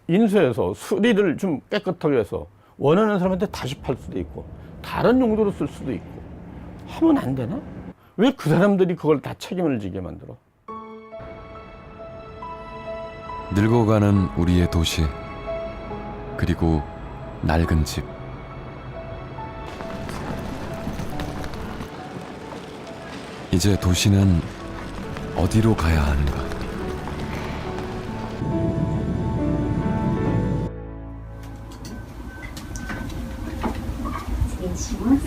인수해서 수리를 좀 깨끗하게 해서 원하는 사람한테 다시 팔 수도 있고 다른 용도로 쓸 수도 있고 하면 안 되나? 왜 그 사람들이 그걸 다 책임을 지게 만들어? 늙어가는 우리의 도시, 그리고 낡은 집. 이제 도시는 어디로 가야 하는가?失礼します。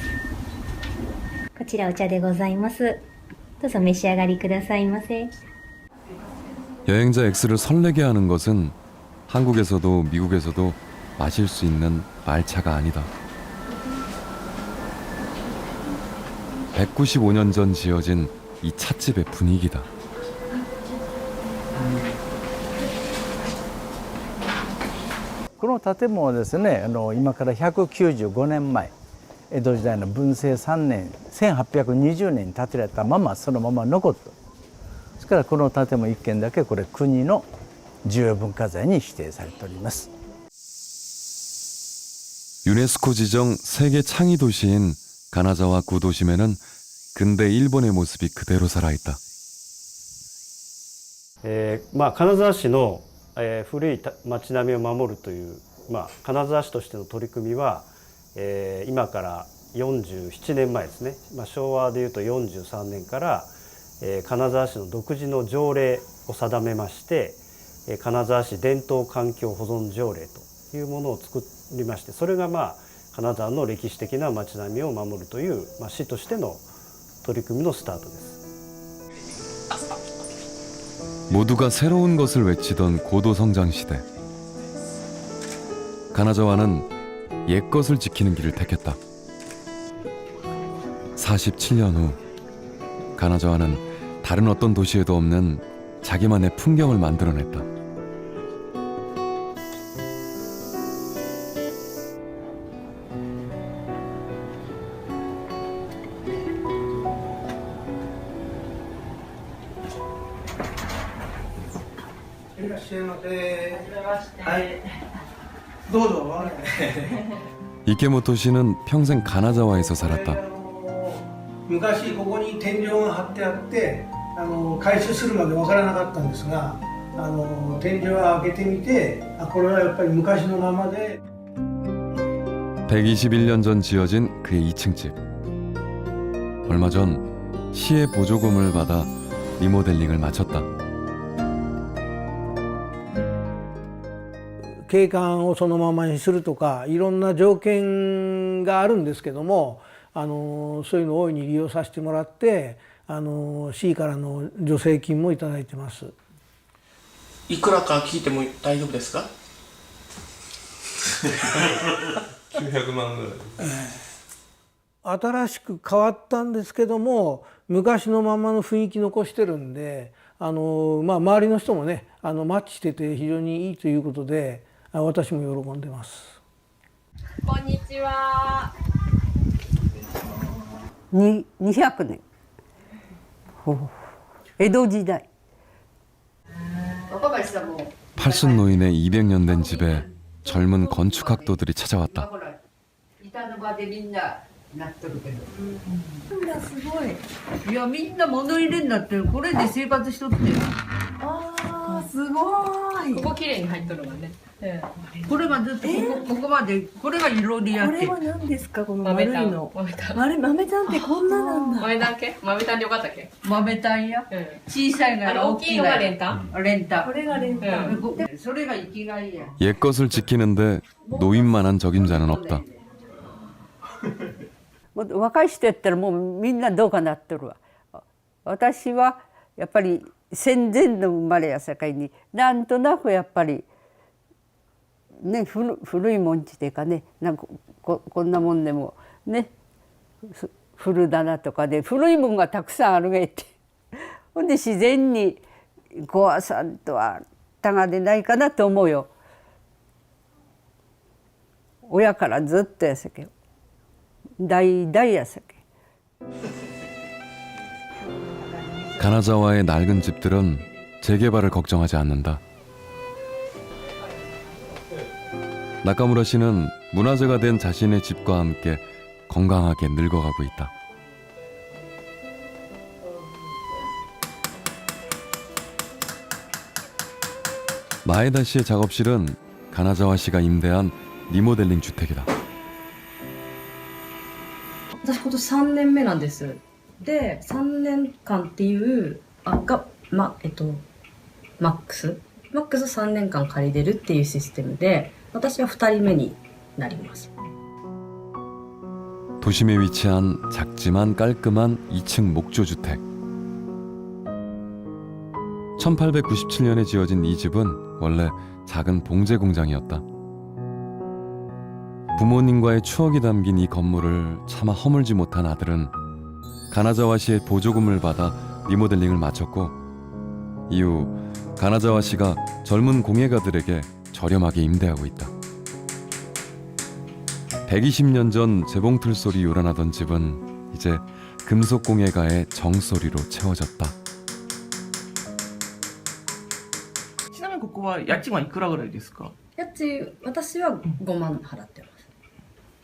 こちらお茶でございます。どうぞ召し上がりくださいませ。 여행자 X를 설레게 하는 것은 한국에서도 미국에서도 마실 수 있는 말차가 아니다. 195년 전 지어진 이 찻집의 분위기다. 이建物はですね、今から195年前、江戸時代の文政3年、1820年に建てられたままそのまま残った。ですからこの建物1軒だけこれ国の重要文化財に指定されております。 유네스코 지정 세계 창의 도시인 가나자와 구도심에는 근대 일본의 모습이 그대로 살아있다. 金沢市の古い町並みを守るという、金沢市としての取り組みは、今から47年前ですね、昭和でいうと43年から、金沢市の独自の条例を定めまして、金沢市伝統環境保存条例というものを作りまして、それが金沢の歴史的な町並みを守るという、市としての取り組みのスタートです。 모두가 새로운 것을 외치던 고도성장 시대. 가나자와는 옛것을 지키는 길을 택했다. 47년 후 가나자와는 다른 어떤 도시에도 없는 자기만의 풍경을 만들어냈다. 이케모토 씨는 평생 가나자와에서 살았다. 昔ここに天井が張ってあって改修するまで分からなかったんですが天井を開けてみてこれはやっぱり昔のままで 121년 전 지어진 그의 2층 집. 얼마 전 시의 보조금을 받아 리모델링을 마쳤다. 景観をそのままにするとかいろんな条件があるんですけども、そういうのを大いに利用させてもらって市からの助成金もいただいてます。いくらか聞いても大丈夫ですか？900万ぐらい。新しく変わったんですけども昔のままの雰囲気残してるんで周りの人もねマッチしてて非常にいいということで私も喜んでます。こんにちは。200年江戸時代팔순 노인의 200년 된 집에 젊은 건축학도들이 찾아왔다. なっとるけど。すごい。いやみんな物入れになってる。これで生活しとってる。ああすごい。ここ綺麗に入っとるもんね。これがずっとここまでこれがいろりやって。これは何ですかこの丸いの。豆炭ってこんななんだ。豆炭系？豆炭でよかったっけ？豆炭や。小さいが大きいのが練炭？練炭。これが練炭。それが生きがいや。옛것을 지키는데 노인만한 적임자는 없다. 若い人やったらもうみんなどうかなっとるわ。私はやっぱり戦前の生まれやさかいになんとなくやっぱりね古いもんちてかねなんかこんなもんでもね古棚とかで古いもんがたくさんあるげってほんで自然に壊さんとはたがでないかなと思うよ。親からずっとやさけよ。代々やさけ. 가나자와의 낡은 집들은 재개발을 걱정하지 않는다. 나카무라 씨는 문화재가 된 자신의 집과 함께 건강하게 늙어가고 있다. 마에다 씨의 작업실은 가나자와 씨가 임대한 리모델링 주택이다. 私今年3年目なんです。で3年間っていうマックス3年間借りれるっていうシステムで私は2人目になります。 도심에 위치한 작지만 깔끔한 2층 목조주택. 1897년에 지어진 이 집은 원래 작은 봉제 공장이었다. 부모님과의 추억이 담긴 이 건물을 차마 허물지 못한 아들은 가나자와 씨의 보조금을 받아 리모델링을 마쳤고 이후 가나자와 씨가 젊은 공예가들에게 저렴하게 임대하고 있다. 120년 전 재봉틀 소리 요란하던 집은 이제 금속 공예가의 정소리로 채워졌다. ちなみにここは家賃はいくらぐらいですか？家賃私は5万払ってます。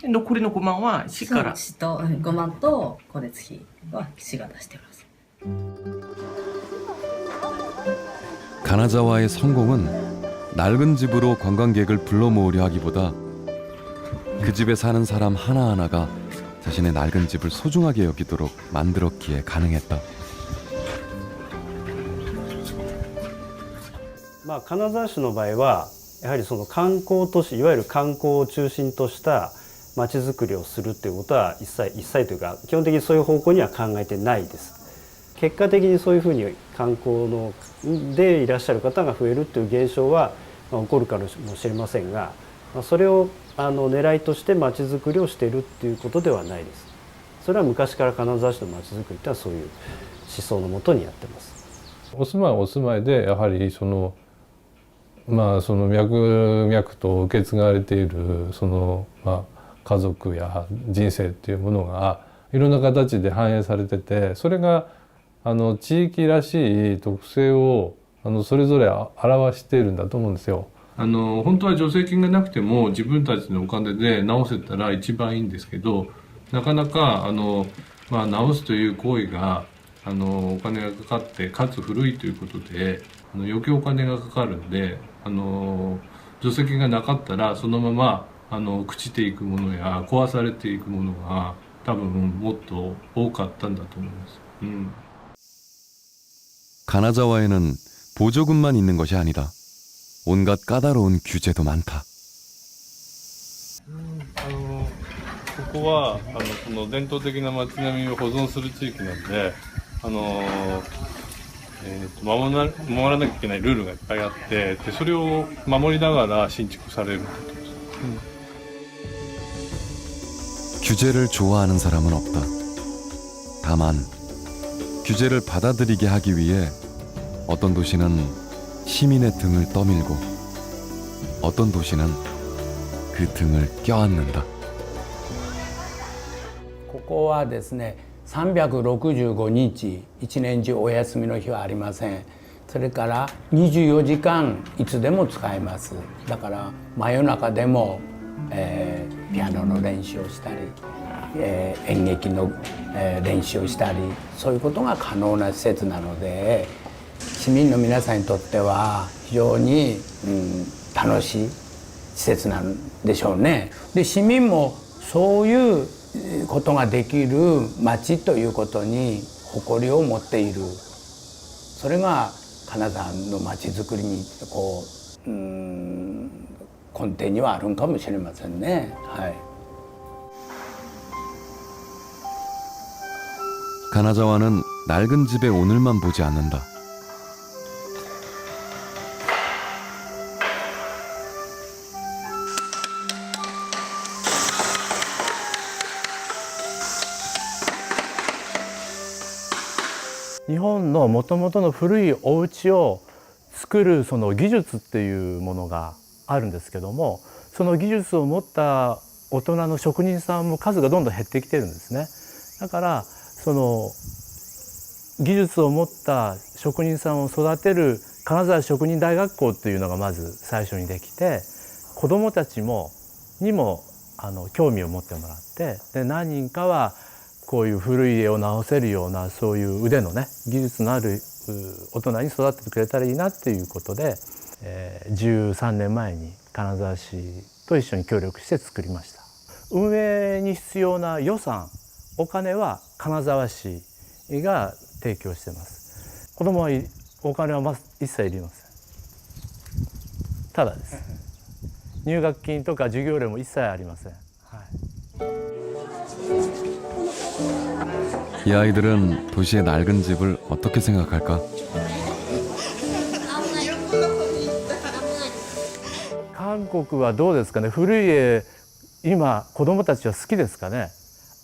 残りの5万は市から。市と5万と光熱費は市が出してます。 가나자와의 성공은 낡은 집으로 관광객을 불러 모으려 하기보다 그 집에 사는 사람 하나하나가 자신의 낡은 집을 소중하게 여기도록 만들었기에 가능했다. 金沢市の場合はやはりその観光都市いわゆる観光を中心とした街づくりをするっていうことは一切というか基本的にそういう方向には考えてないです。結果的にそういうふうに観光のでいらっしゃる方が増えるっていう現象は起こるかもしれませんが、それを狙いとして街づくりをしているっていうことではないです。それは昔から金沢市の街づくりってのはそういう思想のもとにやってます。お住まいはお住まいでやはりその脈々と受け継がれている家族や人生っていうものがいろんな形で反映されてて、それが地域らしい特性をそれぞれ表しているんだと思うんですよ。本当は助成金がなくても自分たちのお金で直せたら一番いいんですけど、なかなか直すという行為がお金がかかってかつ古いということで余計お金がかかるんで、助成金がなかったらそのまま朽ちていくものや壊されていくものが多分もっと多かったんだと思います。가나자와에는 보조금만 있는 것이 아니다. 온갖 까다로운 규제도 많다. ここはその伝統的な街並みを保存する地域なんで、守らなきゃいけないルールがいっぱいあって、でそれを守りながら新築されるってことです。 규제를 좋아하는 사람은 없다. 다만 규제를 받아들이게 하기 위해 어떤 도시는 시민의 등을 떠밀고 어떤 도시는 그 등을 껴안는다. ここはですね、365日一年中お休みの日はありません。それから24時間いつでも使えます。だから真夜中でも、ピアノの練習をしたり、演劇の、練習をしたり、そういうことが可能な施設なので、市民の皆さんにとっては非常に、楽しい施設なんでしょうね。で、市民もそういうことができる町ということに誇りを持っている。それが金沢の町づくりにこう、根底にはあるんかもしれませんね。はい。 가나자와는 낡은 집의 오늘만 보지 않는다. 일본의 元々の古いお家を作るその技術っていうものがあるんですけども、その技術を持った大人の職人さんも数がどんどん減ってきてるんですね。だからその技術を持った職人さんを育てる金沢職人大学校っていうのがまず最初にできて、子どもたちにも興味を持ってもらって、で何人かはこういう古い家を直せるようなそういう腕のね技術のある大人に育ててくれたらいいなっていうことで、13年前に金沢市と一緒に協力して作りました。運営に必要な予算お金は金沢市が提供しています。子どもはお金は一切いりません。ただです。入学金とか授業料も一切ありません。はい、 이 아이들은 도시의 낡은 집을 어떻게 생각할까? 韓国はどうですかね。古い家今子どもたちは好きですかね。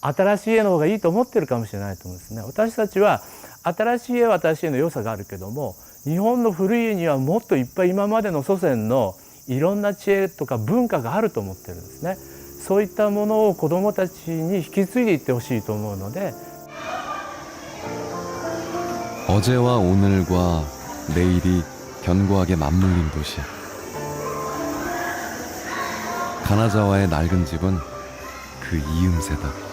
新しい家の方がいいと思ってるかもしれないと思うんですね。私たちは新しい家は新しい家の良さがあるけども、日本の古い家にはもっといっぱい今までの祖先のいろんな知恵とか文化があると思ってるんですね。そういったものを子どもたちに引き継いでいってほしいと思うので。 어제와 오늘과 내일이 견고하게 맞물린 도시. 가나자와의 낡은 집은 그 이음새다.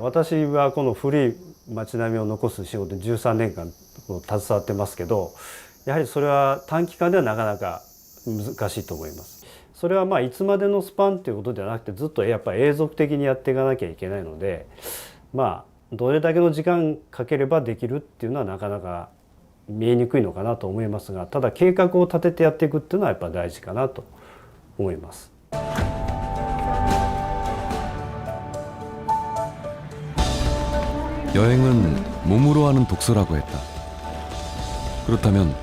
私はこの古い町並みを残す仕事に13年間携わってますけど、やはりそれは短期間ではなかなか難しいと思います。それはいつまでのスパンということではなくて、ずっとやっぱり永続的にやっていかなきゃいけないので、どれだけの時間かければできるっていうのはなかなか見えにくいのかなと思いますが、ただ計画を立ててやっていくっていうのはやっぱり大事かなと思います。 여행은 몸으로 하는 독서라고 했다. 그렇다면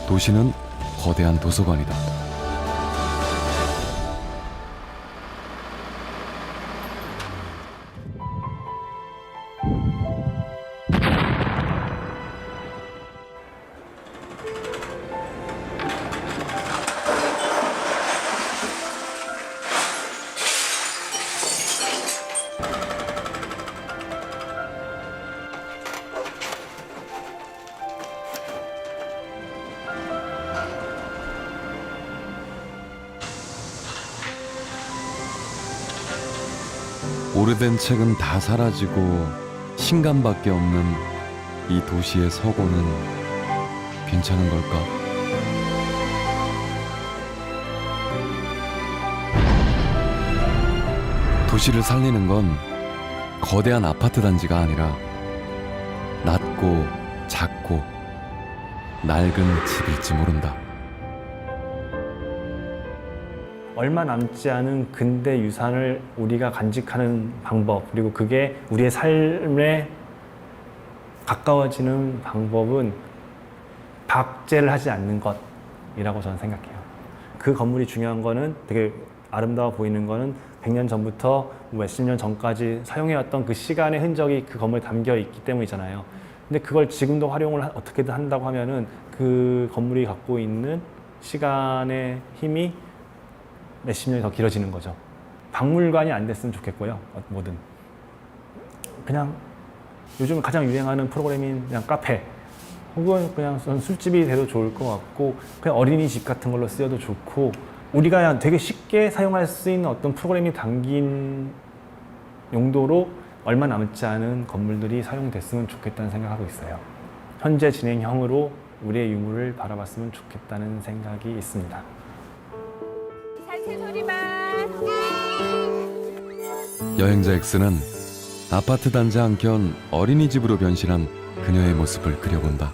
도시는 거대한 도서관이다. 오래된 책은 다 사라지고 신간밖에 없는 이 도시의 서고는 괜찮은 걸까? 도시를 살리는 건 거대한 아파트 단지가 아니라 낮고 작고 낡은 집일지 모른다. 얼마 남지 않은 근대 유산을 우리가 간직하는 방법, 그리고 그게 우리의 삶에 가까워지는 방법은 박제를 하지 않는 것이라고 저는 생각해요. 그 건물이 중요한 거는, 되게 아름다워 보이는 거는 100년 전부터 몇십 년 전까지 사용해왔던 그 시간의 흔적이 그 건물에 담겨 있기 때문이잖아요. 근데 그걸 지금도 활용을 어떻게든 한다고 하면은 그 건물이 갖고 있는 시간의 힘이 몇십 년이 더 길어지는 거죠. 박물관이 안 됐으면 좋겠고요. 뭐든. 그냥 요즘 가장 유행하는 프로그램인 그냥 카페, 혹은 그냥 술집이 돼도 좋을 것 같고, 그냥 어린이집 같은 걸로 쓰여도 좋고, 우리가 그냥 되게 쉽게 사용할 수 있는 어떤 프로그램이 담긴 용도로 얼마 남지 않은 건물들이 사용됐으면 좋겠다는 생각하고 있어요. 현재 진행형으로 우리의 유물을 바라봤으면 좋겠다는 생각이 있습니다. 여행자 X는 아파트 단지 한켠 어린이집으로 변신한 그녀의 모습을 그려본다.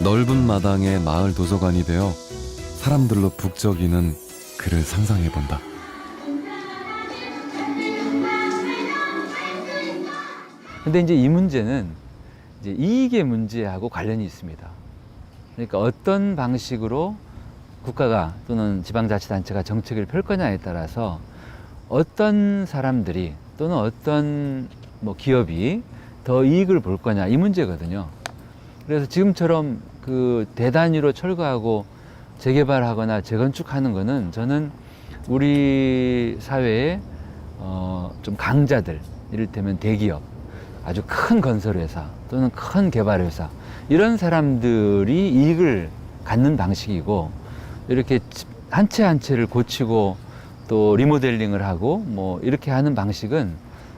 넓은 마당에 마을 도서관이 되어 사람들로 북적이는 그를 상상해본다. 근데 이제 이 문제는 이제 이익의 문제하고 관련이 있습니다. 그러니까 어떤 방식으로 국가가 또는 지방자치단체가 정책을 펼 거냐에 따라서 어떤 사람들이 또는 어떤 기업이 더 이익을 볼 거냐, 이 문제거든요. 그래서 지금처럼 그 대단위로 철거하고 재개발하거나 재건축하는 거는 저는 우리 사회의 좀 강자들, 이를테면 대기업, 아주 큰 건설회사 또는 큰 개발회사, 이런 사람들이 이익을 갖는 방식이고, 이렇게 한 채 한 채를 고치고 또 리모델링을 하고 이렇게 하는 방식은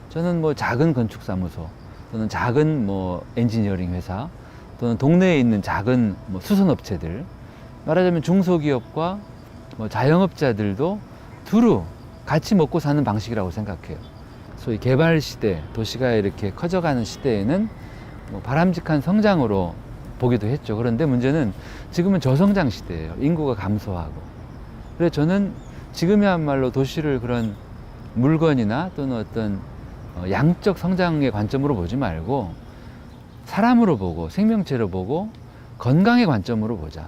저는 작은 건축사무소 또는 작은 엔지니어링 회사 또는 동네에 있는 작은 수선업체들, 말하자면 중소기업과 자영업자들도 두루 같이 먹고 사는 방식이라고 생각해요. 소위 개발 시대, 도시가 이렇게 커져가는 시대에는 바람직한 성장으로 보기도 했죠. 그런데 문제는 지금은 저성장 시대예요. 인구가 감소하고. 그래서 저는 지금이야말로 도시를 그런 물건이나 또는 어떤 양적 성장의 관점으로 보지 말고 사람으로 보고 생명체로 보고 건강의 관점으로 보자.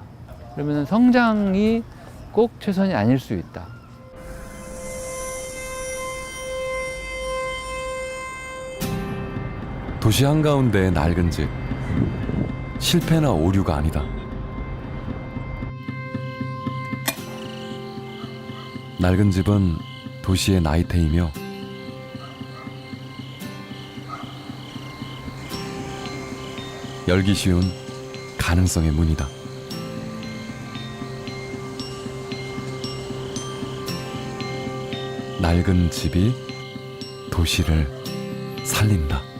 그러면 성장이 꼭 최선이 아닐 수 있다. 도시 한가운데의 낡은 집, 실패나 오류가 아니다. 낡은 집은 도시의 나이테이며 열기 쉬운 가능성의 문이다. 낡은 집이 도시를 살린다.